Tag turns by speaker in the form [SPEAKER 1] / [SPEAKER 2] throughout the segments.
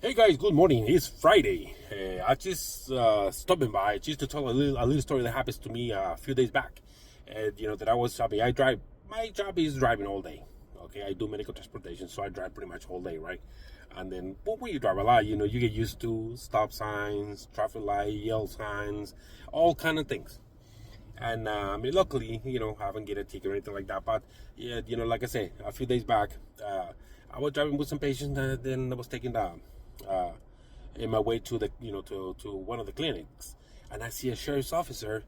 [SPEAKER 1] Hey guys, good morning. It's Friday. I just stopping by just to tell a little story that happens to me a few days back. That I drive. My job is driving all day. Okay, I do medical transportation, so I drive pretty much all day, right? And then, but when you drive a lot, you get used to stop signs, traffic light, yellow signs, all kind of things. And luckily, I haven't get a ticket or anything like that. But yeah, like I say, a few days back, I was driving with some patients, and then I was taking uh, in my way to the, to one of the clinics, and I see a sheriff's officer,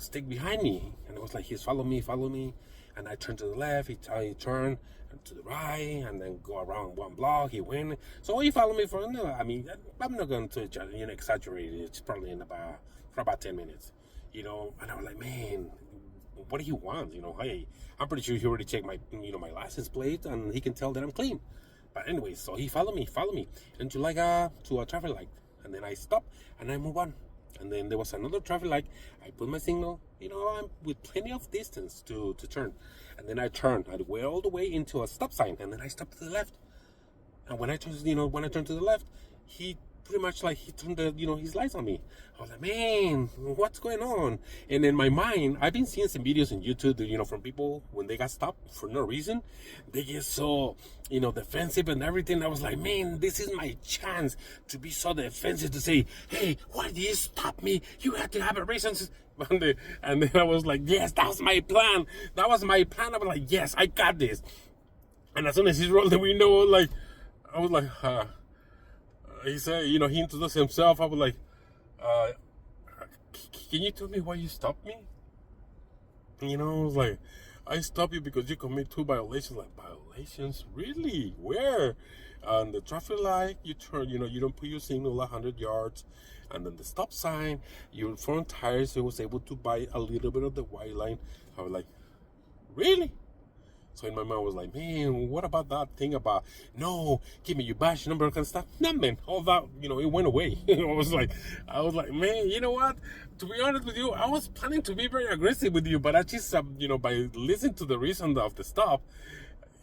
[SPEAKER 1] stick behind me, and it was like he's follow me, and I turn to the left, he turn to the right, and then go around one block. He went, so he followed me for no, I mean, I'm not going to exaggerate it. It's probably in about for about 10 minutes. And I was like, man, what do you want? Hey, I'm pretty sure he already checked my license plate, and he can tell that I'm clean. But anyway, so he followed me into to a traffic light, and then I stop and I move on. And then there was another traffic light. I put my signal. I'm with plenty of distance to turn, and then I turn. I went all the way into a stop sign, and then I stop to the left. And when I turned to the left, he pretty much like he turned his lights on me. I was like, man, what's going on? And in my mind, I've been seeing some videos on YouTube, from people when they got stopped for no reason, they get so defensive and everything. I was like, man, this is my chance to be so defensive, to say, hey, why did you stop me? You had to have a reason. And then I was like, yes, that was my plan. That was my plan. I was like, yes, I got this. And as soon as he rolled the window, I was like, he said, he introduced himself. I was like, uh, can you tell me why you stopped me? I was like, I stopped you because you commit two violations. Like, violations? Really? Where? On the traffic light, you turn, you don't put your signal 100 yards. And then the stop sign, your front tires, it was able to buy a little bit of the white line. I was like, really? So in my mind, I was like, man, what about that thing about, no, give me your badge number and stuff? Nah, man, all that, it went away. I was like, man, you know what? To be honest with you, I was planning to be very aggressive with you, but I just, by listening to the reason of the stop,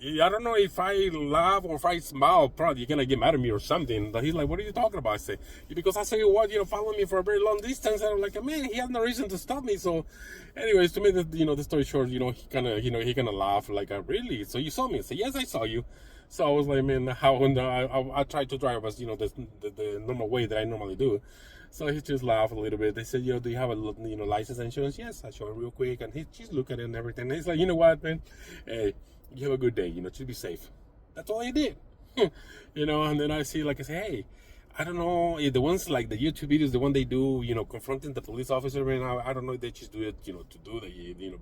[SPEAKER 1] I don't know if I laugh or if I smile, probably you're gonna get mad at me or something. But he's like, what are you talking about? I say, because I saw you what, follow me for a very long distance. And I'm like, man, he has no reason to stop me. So anyways, to make the story short, he kind of laugh like, really? So you saw me? I said, yes, I saw you. So I was like, man, I tried to drive as, the normal way that I normally do. So he just laughed a little bit. They said, do you have a, license and insurance? Yes, I showed him real quick. And he just looked at it and everything. And he's like, you know what, man? Hey, you have a good day, just be safe. That's all he did. And then I see, like I say, hey, I don't know if the ones like the YouTube videos, the one they do, confronting the police officer right now, I don't know if they just do it, to do the,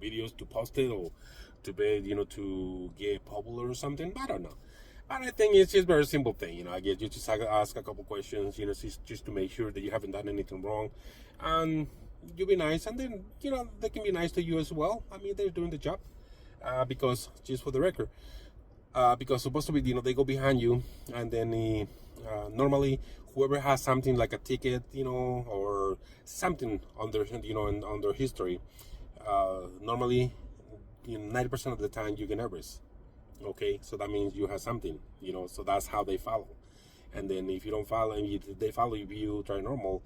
[SPEAKER 1] videos to post it or to be, to get popular or something. I don't know. But I think it's just a very simple thing, I get you just ask a couple questions, just to make sure that you haven't done anything wrong. And you be nice, and then, they can be nice to you as well. I mean, they're doing the job. Because just for the record, because supposed to be, they go behind you, and then normally whoever has something like a ticket, or something on their, on their history, normally, 90% of the time you get nervous. Okay, so that means you have something, so that's how they follow. And then if you don't follow, and they follow you, you try normal,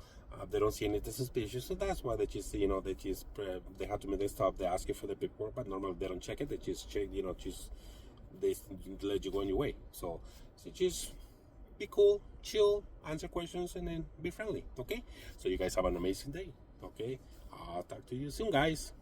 [SPEAKER 1] they don't see anything suspicious, so that's why they just, they have to make a stop. They ask you for the paperwork, but normally they don't check it. They just check, they let you go on your way. So just be cool, chill, answer questions, and then be friendly. Okay. So you guys have an amazing day. Okay. I'll talk to you soon, guys.